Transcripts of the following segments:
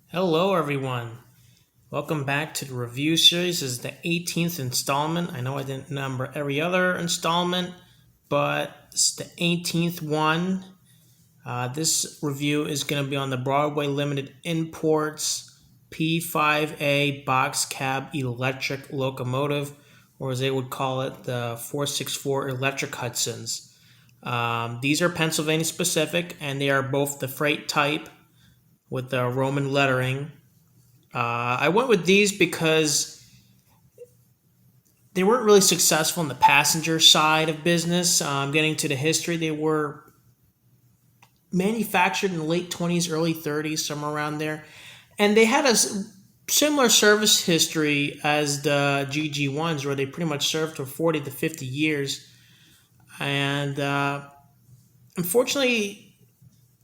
Hello, everyone. Welcome back to the review series. This is the 18th installment. I know I didn't number every other installment, but it's the 18th one. This review is going to be on the Broadway Limited Imports P5a box cab electric locomotive, or as they would call it, the 464 electric Hudsons. These are Pennsylvania specific, and they are both the freight type with the Roman lettering. I went with these because they weren't really successful in the passenger side of business. Getting to the history, they were manufactured in the late 20s, early 30s, somewhere around there. And they had a similar service history as the GG1s, where they pretty much served for 40 to 50 years. And unfortunately,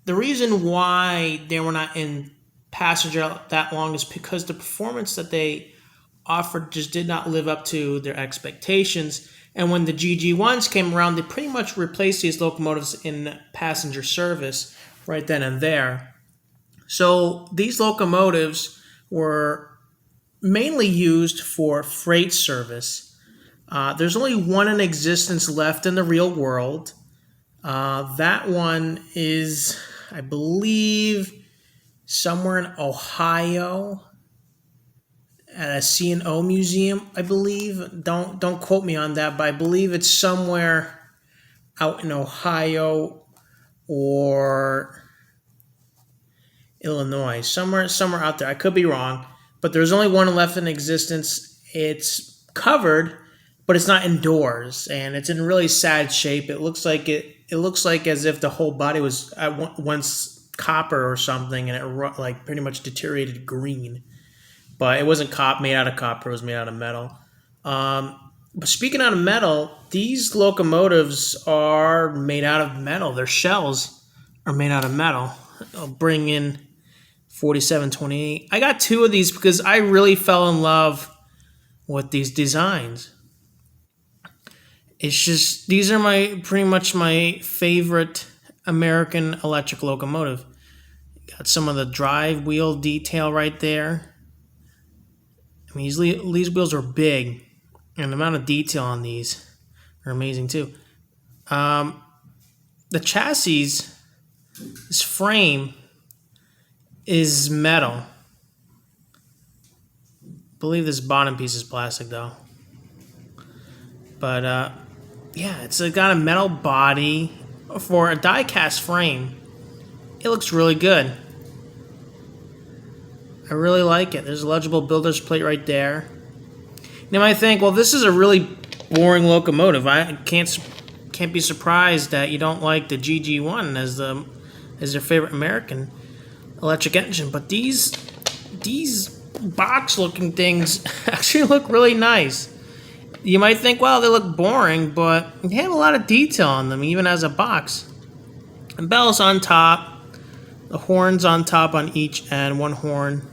the reason why they were not in passenger that long is because the performance that they offered just did not live up to their expectations. And when the GG1s came around, they pretty much replaced these locomotives in passenger service right then and there. So these locomotives were mainly used for freight service. There's only one in existence left in the real world. That one is, I believe, somewhere in Ohio at a C&O museum, I believe. Don't quote me on that, but I believe it's somewhere out in Ohio or Illinois, somewhere out there. I could be wrong, but there's only one left in existence. It's covered, but it's not indoors, and it's in really sad shape. It looks like as if the whole body was at once copper or something, and it like pretty much deteriorated green. But it wasn't made out of copper; it was made out of metal. But speaking out of metal, these locomotives are made out of metal. Their shells are made out of metal. I'll bring in 4728. I got two of these because I really fell in love with these designs. It's just these are pretty much my favorite American electric locomotive. Got some of the drive wheel detail right there. I mean, these wheels are big, and the amount of detail on these are amazing too. The chassis, this frame, is metal. I believe this bottom piece is plastic though. But yeah, it's got a metal body for a die-cast frame. It looks really good. I really like it. There's a legible builder's plate right there. You might think, well, this is a really boring locomotive. I can't be surprised that you don't like the GG1 as your favorite American electric engine. But these box-looking things actually look really nice. You might think, well, they look boring, but they have a lot of detail on them, even as a box. And bells on top, the horns on top on each end, one horn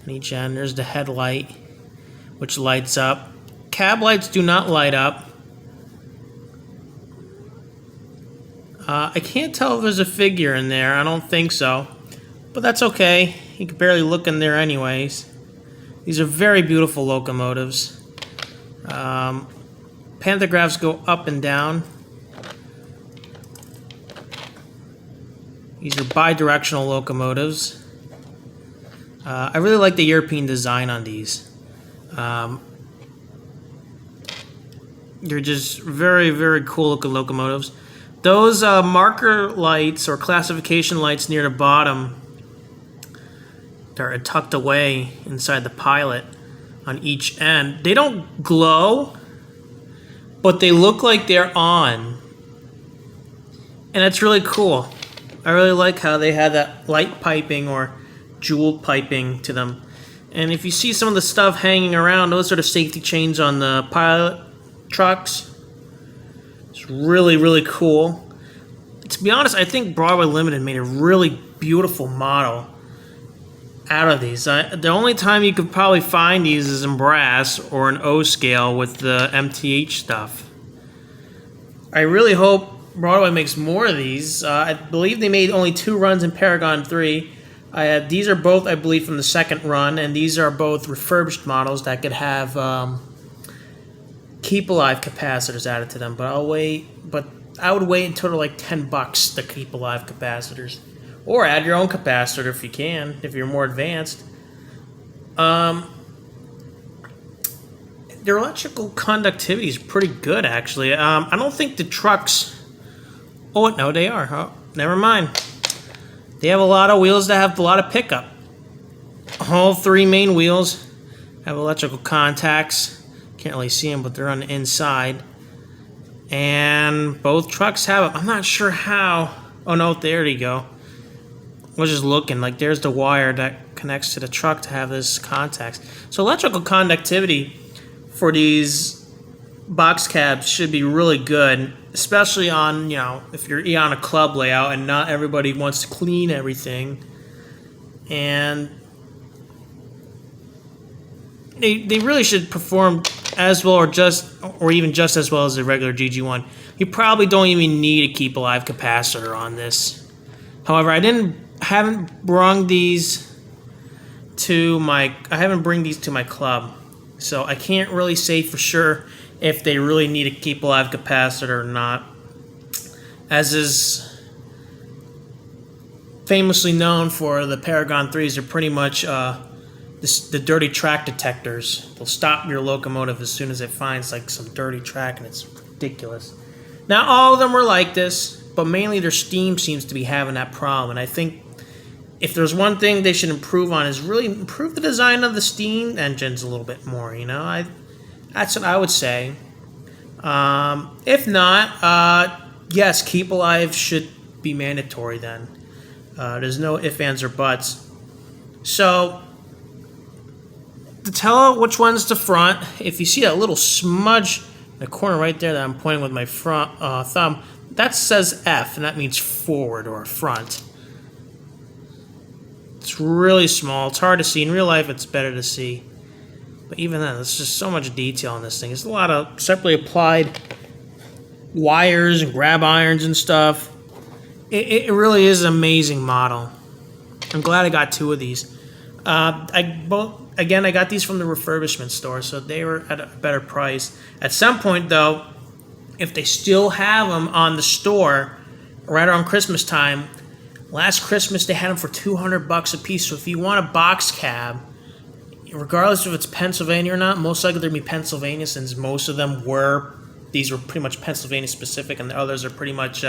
on each end. There's the headlight, which lights up. Cab lights do not light up. I can't tell if there's a figure in there. I don't think so, but that's okay. You can barely look in there anyways. These are very beautiful locomotives. Pantographs go up and down. These are bi-directional locomotives. I really like the European design on these. They're just very, very cool looking locomotives. Those marker lights or classification lights near the bottom, they're tucked away inside the pilot on each end. They don't glow, but they look like they're on. And it's really cool. I really like how they had that light piping or jeweled piping to them. And if you see some of the stuff hanging around, those are the safety chains on the pilot trucks. It's really, really cool. To be honest, I think Broadway Limited made a really beautiful model out of these. The only time you could probably find these is in brass or an O scale with the MTH stuff. I really hope Broadway makes more of these. I believe they made only 2 runs in Paragon 3. These are both, I believe, from the second run, and these are both refurbished models that could have keep alive capacitors added to them. But I would wait until they're like $10 to keep alive capacitors, or add your own capacitor if you can, if you're more advanced. Their electrical conductivity is pretty good, actually. I don't think the trucks. Oh no, they are. Oh, never mind. They have a lot of wheels that have a lot of pickup. All three main wheels have electrical contacts. Can't really see them, but they're on the inside. And both trucks have them. I'm not sure how. Oh no, there you go. I was just looking. Like, there's the wire that connects to the truck to have this contacts. So electrical conductivity for these box cabs should be really good, especially on, if you're on a club layout and not everybody wants to clean everything. And they really should perform as well or even just as well as the regular GG1. You probably don't even need a keep alive capacitor on this. However, I haven't bring these to my club, so I can't really say for sure if they really need a keep alive capacitor or not. As is famously known for the Paragon 3s, are pretty much the dirty track detectors. They'll stop your locomotive as soon as it finds like some dirty track, and it's ridiculous. Not all of them are like this, but mainly their steam seems to be having that problem. And I think if there's one thing they should improve on, is really improve the design of the steam engines a little bit more. That's what I would say. If not, yes, keep alive should be mandatory then. There's no ifs, ands, or buts. So, to tell which one's the front, if you see that little smudge in the corner right there that I'm pointing with my front thumb, that says F, and that means forward or front. It's really small. It's hard to see. In real life, it's better to see. But even then, there's just so much detail on this thing. It's a lot of separately applied wires and grab irons and stuff. It really is an amazing model. I'm glad I got two of these. I got these from the refurbishment store, so they were at a better price. At some point, though, if they still have them on the store right around Christmas time, last Christmas they had them for $200 a piece. So if you want a box cab, regardless if it's Pennsylvania or not, most likely they're going to be Pennsylvania, since most of them these were pretty much Pennsylvania specific, and the others are pretty much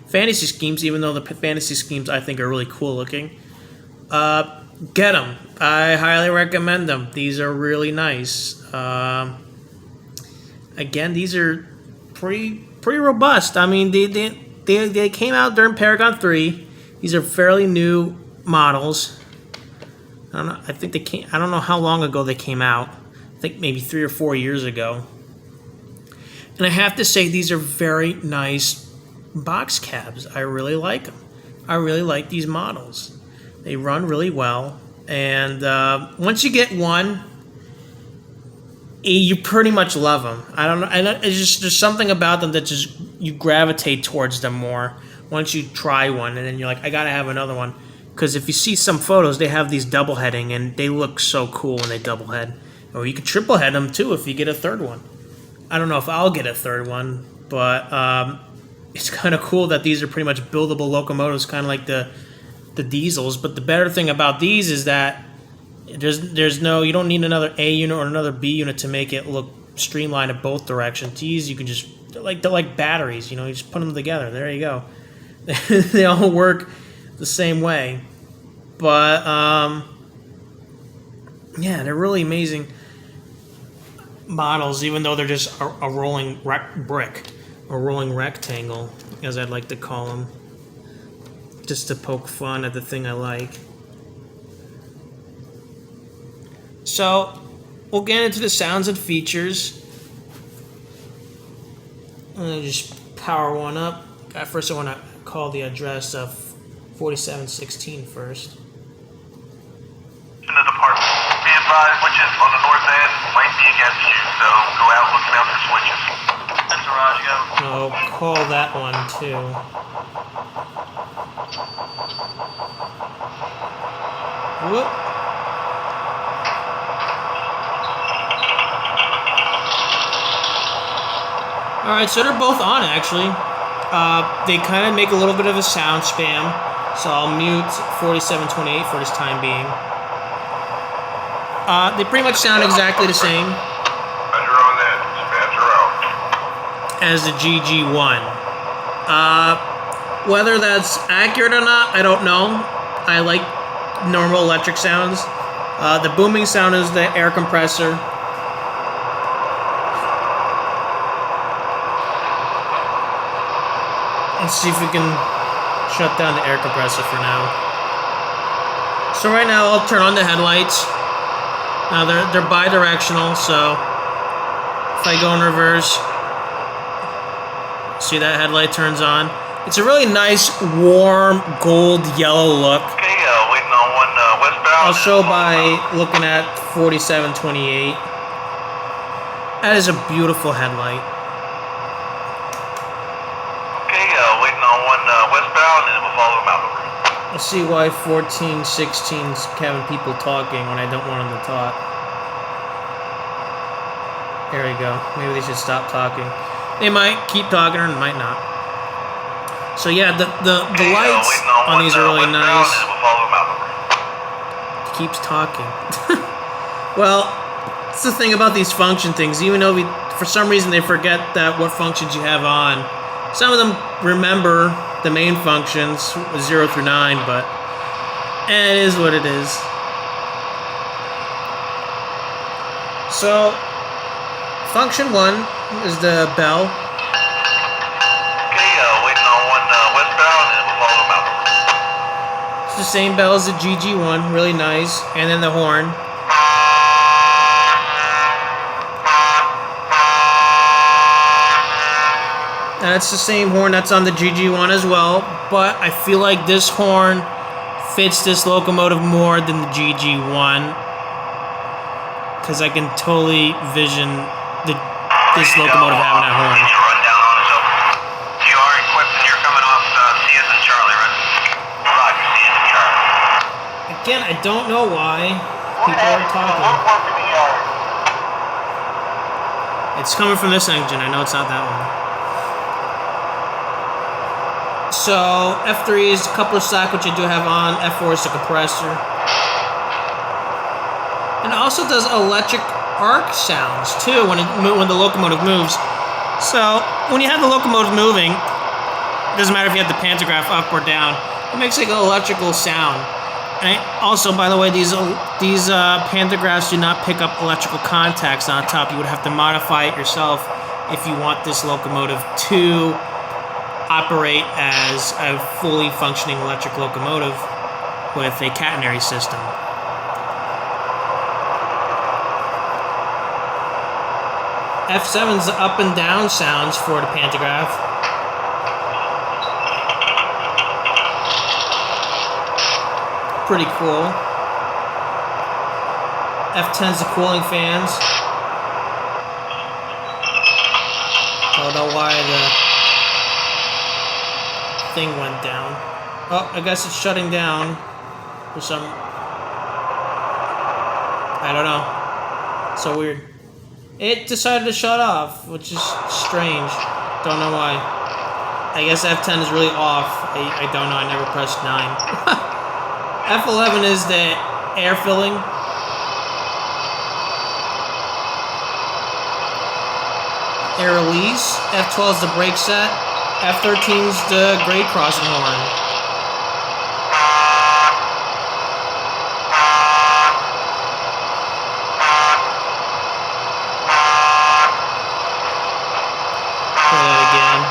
fantasy schemes, even though the fantasy schemes I think are really cool looking. Get them. I highly recommend them. These are really nice. Again, these are pretty robust. I mean, they came out during Paragon 3. These are fairly new models. I don't know. I think I don't know how long ago they came out. I think maybe 3 or 4 years ago. And I have to say, these are very nice box cabs. I really like them. I really like these models. They run really well. And once you get one, you pretty much love them. I don't know. It's just, there's something about them that just, you gravitate towards them more once you try one. And then you're like, I got to have another one. Because if you see some photos, they have these double heading, and they look so cool when they double head. Or you could triple head them too if you get a third one. I don't know if I'll get a third one, but it's kind of cool that these are pretty much buildable locomotives, kind of like the diesels. But the better thing about these is that you don't need another A unit or another B unit to make it look streamlined in both directions. These you can just, they're like batteries, you just put them together. There you go. They all work the same way. But yeah, they're really amazing models, even though they're just a rolling brick, a rolling rectangle, as I'd like to call them, just to poke fun at the thing I like. So we'll get into the sounds and features. I'm gonna just power one up. First I want to call the address of 4716 first. In the department. Be advised, switches on the north end might be against you, so go out looking out for switches. Mr. Raj, go. I'll call that one too. Whoop. Alright, so they're both on actually. They kind of make a little bit of a sound spam, so I'll mute 4728 for this time being. They pretty much sound exactly the same as the GG1. Whether that's accurate or not, I don't know. I like normal electric sounds. The booming sound is the air compressor. Let's see if we can shut down the air compressor for now. So right now I'll turn on the headlights. Now they're bi-directional, so if I go in reverse, see that headlight turns on. It's a really nice, warm, gold yellow look. Okay, waiting on one westbound. I'll show by looking at 4728. That is a beautiful headlight. Okay, waiting on one westbound, and we'll follow them out. Let's see why 1416's having people talking when I don't want them to talk. There we go. Maybe they should stop talking. They might keep talking or might not. So yeah, the lights on these are really nice. It keeps talking. Well, that's the thing about these function things. Even though for some reason they forget that what functions you have on. Some of them remember the main functions, 0 through 9, but it is what it is. So, function 1 is the bell. Okay, waiting on one westbound, and we'll follow them out. It's the same bell as the GG1, really nice, and then the horn. That's the same horn that's on the GG1 as well, but I feel like this horn fits this locomotive more than the GG1 because I can totally vision this locomotive having that horn. Run down on us over. You are equipped and you're coming off C as in Charlie, right? Roger, C as in Charlie. Again, I don't know why people are talking. It's coming from this engine. I know it's not that one. So, F3 is a coupler stack, which I do have on. F4 is the compressor. And it also does electric arc sounds, too, when the locomotive moves. So, when you have the locomotive moving, it doesn't matter if you have the pantograph up or down, it makes like an electrical sound. And also, by the way, these pantographs do not pick up electrical contacts on top. You would have to modify it yourself if you want this locomotive to operate as a fully functioning electric locomotive with a catenary system. F7's the up and down sounds for the pantograph. Pretty cool. F10's the cooling fans. Don't know why the thing went down. Oh, I guess it's shutting down for some... I don't know. So weird. It decided to shut off, which is strange. Don't know why. I guess F10 is really off. I don't know. I never pressed 9. F11 is the air filling. Air release. F12 is the brake set. F13 is the grade crossing horn. Play that again.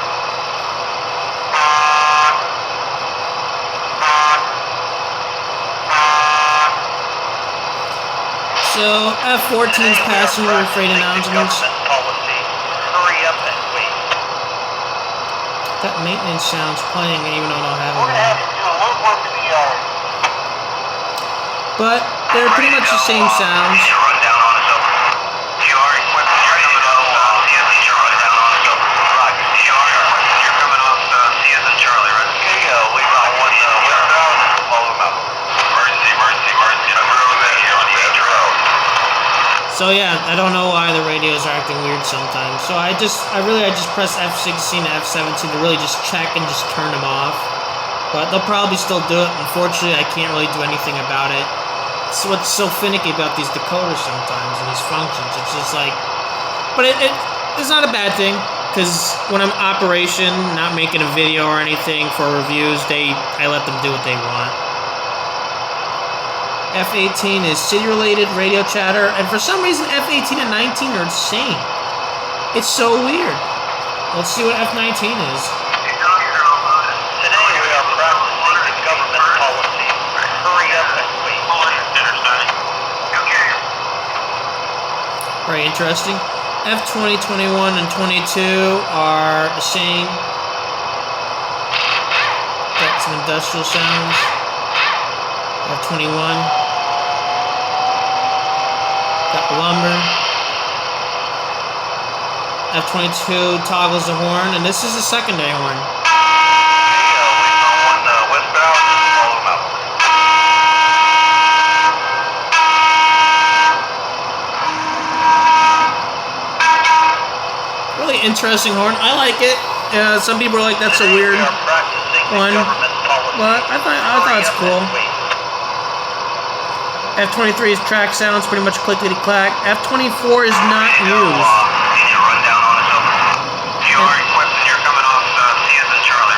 So, F14's passenger freight announcements. That maintenance sound's playing even though I don't have it on. But they're pretty much the same sounds. So yeah, I don't know why the radios are acting weird sometimes. So I just press F16 to F17 to really just check and just turn them off. But they'll probably still do it. Unfortunately, I can't really do anything about it. It's what's so finicky about these decoders sometimes and these functions. It's just like, but it's not a bad thing, because when I'm operation, not making a video or anything for reviews, I let them do what they want. F18 is city-related radio chatter, and for some reason F18 and 19 are the same. It's so weird. Let's see what F19 is. Today we are practicing government policy. Hurry up and wait. Okay. Very interesting. F20, 21, and 22 are the same. Got some industrial sounds. F21. Got lumber. F22 toggles the horn, and this is the secondary horn. Really interesting horn. I like it. Some people are like, that's a weird one, but I thought it's cool. F23's track sounds pretty much clickety-clack. F24 is not used.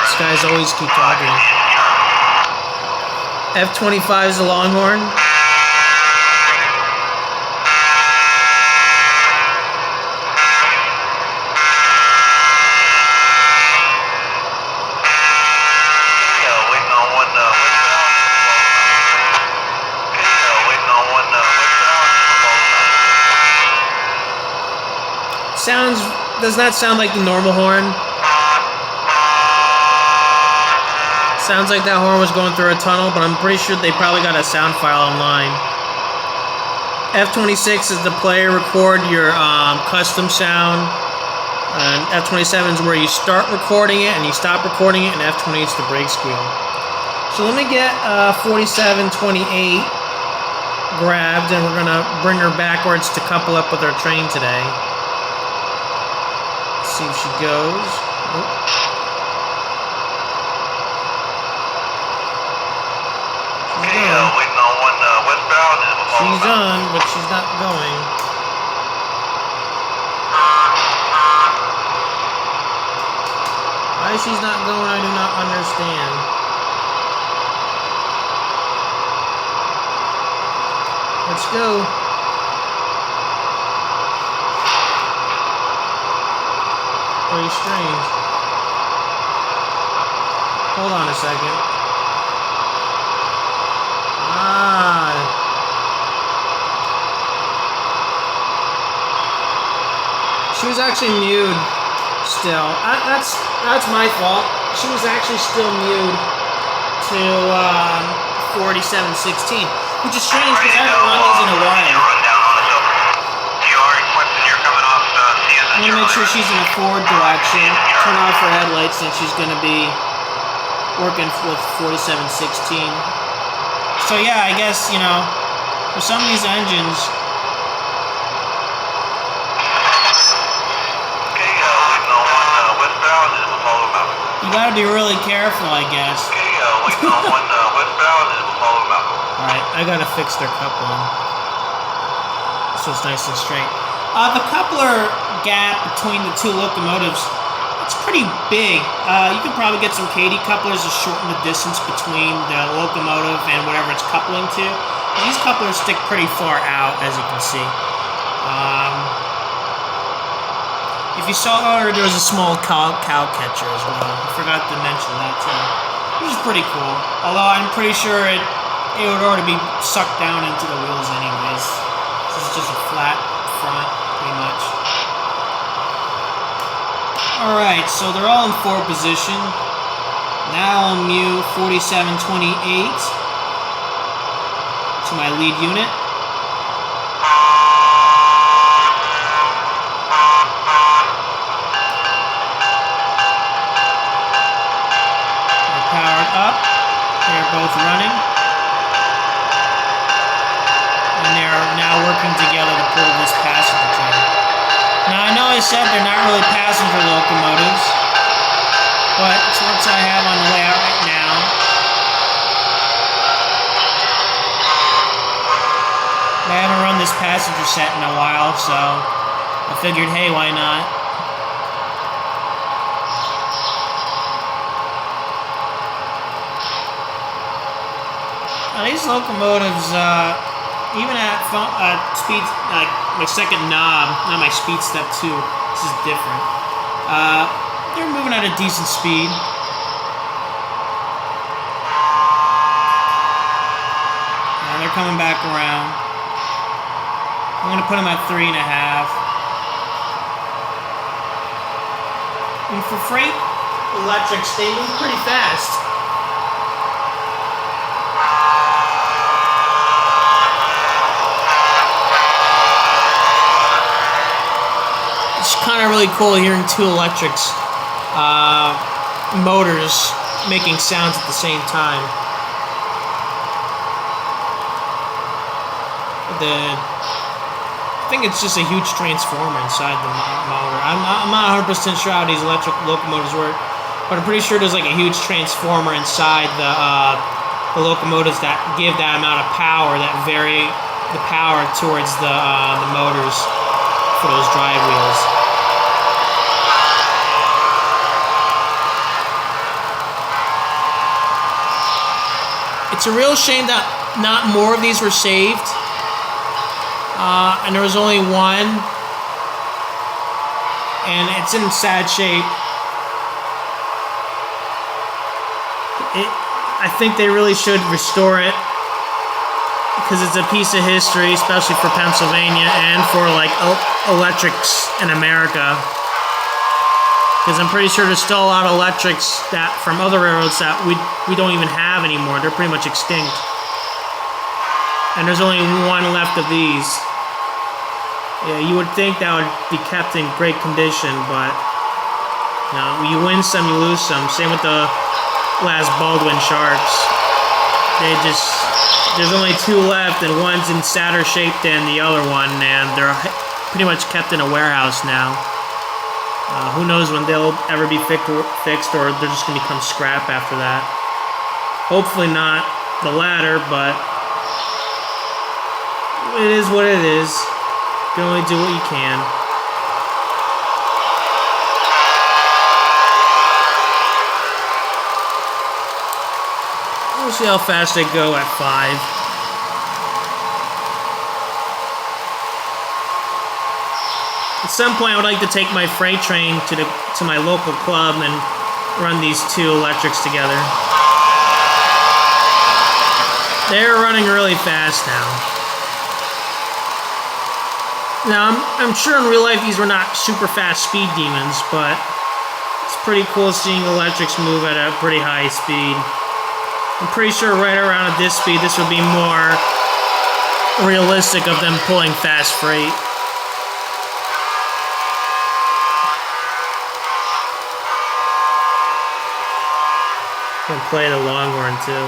This guy's always keep talking. F25 is the longhorn. Does not sound like the normal horn. Sounds like that horn was going through a tunnel, but I'm pretty sure they probably got a sound file online. F26 is the play record your custom sound. And F27 is where you start recording it and you stop recording it, and F28 is the brake squeal. So let me get 4728 grabbed, and we're gonna bring her backwards to couple up with our train today. See if she goes. Oh. Waiting on one westbound. She's on, but she's not going. Why she's not going, I do not understand. Let's go. Very strange. Hold on a second. She was actually mute still. That's my fault. She was actually still mute to 4716, which is strange because I haven't run these in a while. I'm going to make sure she's in the forward direction, turn off her headlights, and she's going to be working with 4716. So yeah, I guess, you know, for some of these engines, you got to be really careful, I guess. Alright, I got to fix their coupling so it's nice and straight. The coupler gap between the two locomotives, it's pretty big. You could probably get some Katy couplers to shorten the distance between the locomotive and whatever it's coupling to. These couplers stick pretty far out, as you can see. If you saw earlier, there was a small cow catcher as well. I forgot to mention that too, which is pretty cool. Although I'm pretty sure it would already be sucked down into the wheels anyways. This is just a flat front, pretty much. Alright, so they're all in forward position. Now I'll mute 4728 to my lead unit. They're powered up. They're both running. And they're are now working together to pull this passenger train. Now, I know I said they're not really passenger locomotives, but it's what I have on the layout right now. I haven't run this passenger set in a while, so I figured, hey, why not? Now, these locomotives, even at speed, like my second knob, not my speed step 2, this is different. They're moving at a decent speed. And they're coming back around. I'm gonna put them at 3.5. And for freight electrics, they move pretty fast. It's kind of really cool hearing two electrics motors making sounds at the same time. I think it's just a huge transformer inside the motor. I'm not 100% sure how these electric locomotives work, but I'm pretty sure there's like a huge transformer inside the locomotives that give that amount of power, that vary the power towards the motors for those drive wheels. It's a real shame that not more of these were saved. And there was only one, and it's in sad shape. I think they really should restore it, because it's a piece of history, especially for Pennsylvania and for like electrics in America. Because I'm pretty sure there's still a lot of electrics that from other railroads that we don't even have anymore. They're pretty much extinct. And there's only one left of these. Yeah, you would think that would be kept in great condition, but you know, you win some, you lose some. Same with the last Baldwin Sharps. There's only two left, and one's in sadder shape than the other one, and they're pretty much kept in a warehouse now. Who knows when they'll ever be fixed, or they're just going to become scrap after that. Hopefully not the latter, but it is what it is. You can only do what you can. We'll see how fast they go at 5. At some point, I would like to take my freight train to my local club and run these two electrics together. They're running really fast now. Now, I'm sure in real life these were not super fast speed demons, but it's pretty cool seeing electrics move at a pretty high speed. I'm pretty sure right around at this speed, this would be more realistic of them pulling fast freight. Can play the longhorn too.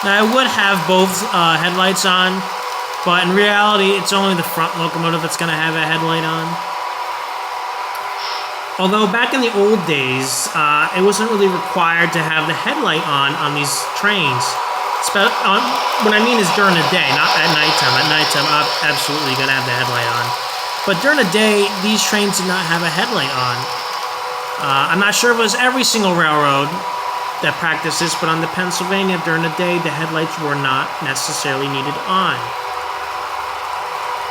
Now I would have both headlights on, but in reality it's only the front locomotive that's going to have a headlight on. Although back in the old days, it wasn't really required to have the headlight on these trains. What I mean is during the day, not at nighttime. At nighttime, I'm absolutely going to have the headlight on. But during the day, these trains did not have a headlight on. I'm not sure if it was every single railroad that practiced this, but on the Pennsylvania, during the day, the headlights were not necessarily needed on.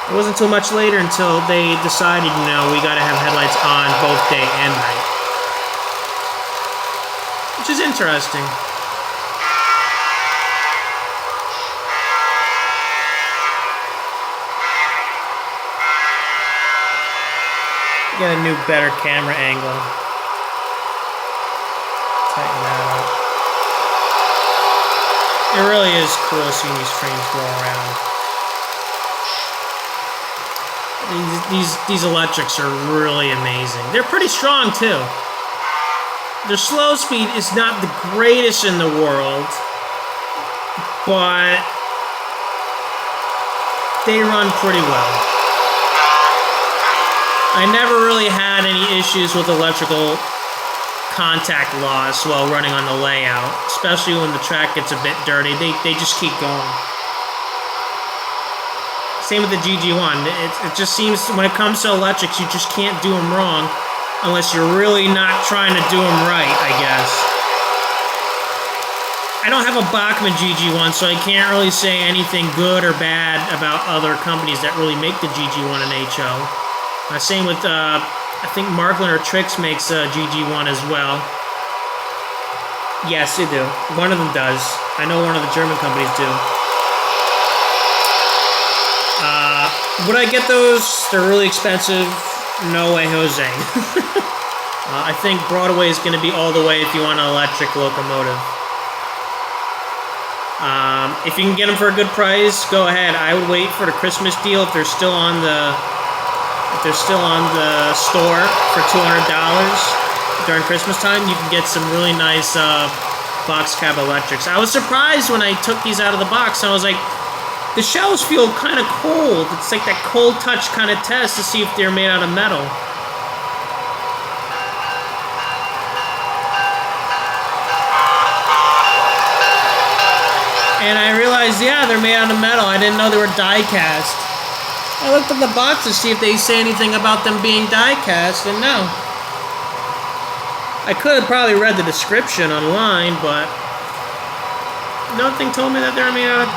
It wasn't until much later until they decided, you know, we got to have headlights on both day and night. Which is interesting. Get a new, better camera angle. Tighten that up. It really is cool seeing these trains go around. These electrics are really amazing. They're pretty strong too. Their slow speed is not the greatest in the world, but they run pretty well. I never really had any issues with electrical contact loss while running on the layout, especially when the track gets a bit dirty. They just keep going. Same with the GG1. It just seems when it comes to electrics, you just can't do them wrong unless you're really not trying to do them right, I guess. I don't have a Bachmann GG1, so I can't really say anything good or bad about other companies that really make the GG1 and HO. Same with, I think Marklin or Trix makes a GG1 as well. Yes, they do. One of them does. I know one of the German companies do. Would I get those? They're really expensive. No way, Jose. I think Broadway is going to be all the way if you want an electric locomotive. If you can get them for a good price, go ahead. I would wait for the Christmas deal if they're still on the store for $200 during Christmas time. You can get some really nice box cab electrics. I was surprised when I took these out of the box. I was like, the shells feel kind of cold. It's like that cold touch kind of test to see if they're made out of metal. And I realized, yeah, they're made out of metal. I didn't know they were die cast. I looked at the box to see if they say anything about them being die cast, and no. I could have probably read the description online, but nothing told me that they were made out of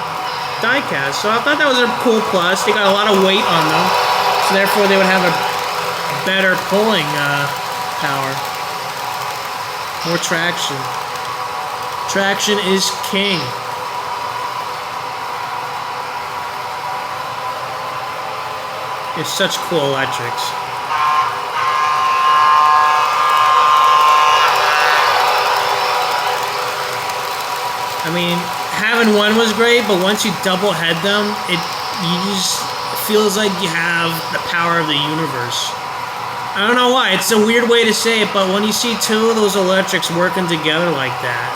die cast. So I thought that was a cool plus. They got a lot of weight on them, so therefore they would have a better pulling power. More traction. Traction is king. It's such cool electrics. I mean, having one was great, but once you double head them, it feels like you have the power of the universe. I don't know why. It's a weird way to say it, but when you see two of those electrics working together like that,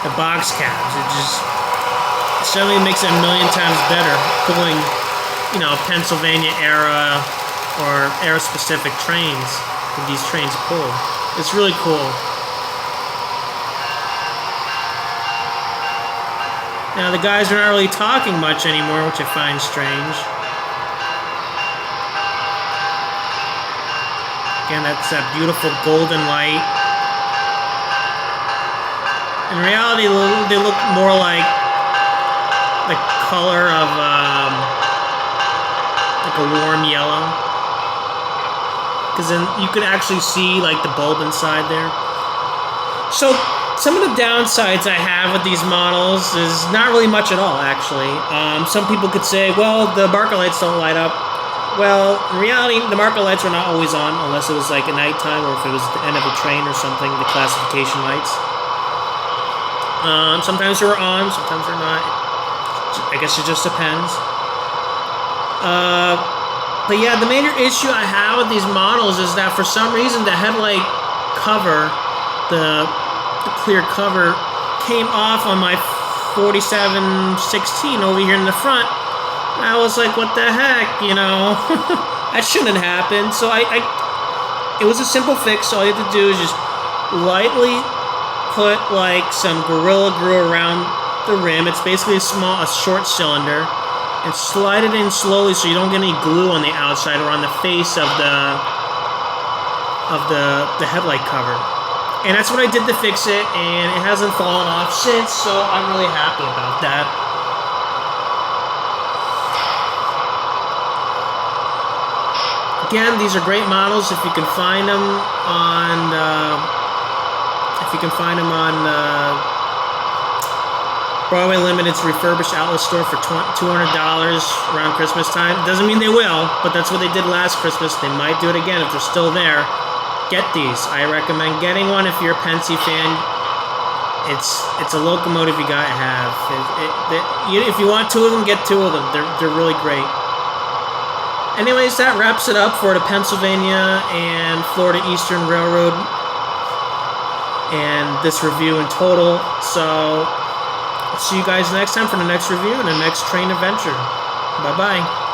the box cabs, it suddenly makes it a million times better pulling, you know, Pennsylvania era or era-specific trains that these trains pull. It's really cool. Now the guys are not really talking much anymore, which I find strange. Again, that's that beautiful golden light. In reality, they look more like the color of like a warm yellow, because then you could actually see like the bulb inside there. So some of the downsides I have with these models is not really much at all, actually. Some people could say, well, the marker lights don't light up. Well, in reality, the marker lights were not always on unless it was like at nighttime or if it was the end of a train or something, the classification lights. Sometimes they're on, sometimes they're not. I guess it just depends. But yeah, the major issue I have with these models is that for some reason the headlight cover, the clear cover, came off on my 4716 over here in the front. And I was like, what the heck, you know? That shouldn't have happened. So it was a simple fix. All you have to do is just lightly put like some Gorilla Glue around the rim. It's basically a short cylinder, and slide it in slowly so you don't get any glue on the outside or on the face of the headlight cover. And that's what I did to fix it, and it hasn't fallen off since, so I'm really happy about that. Again, these are great models if you can find them on Broadway Limited's refurbished outlet store for $200 around Christmas time. Doesn't mean they will, but that's what they did last Christmas. They might do it again if they're still there. Get these. I recommend getting one if you're a Pensy fan. It's a locomotive you gotta have. If you want two of them, get two of them. They're really great. Anyways, that wraps it up for the Pennsylvania and Florida Eastern Railroad and this review in total. So I'll see you guys next time for the next review and the next train adventure. Bye-bye.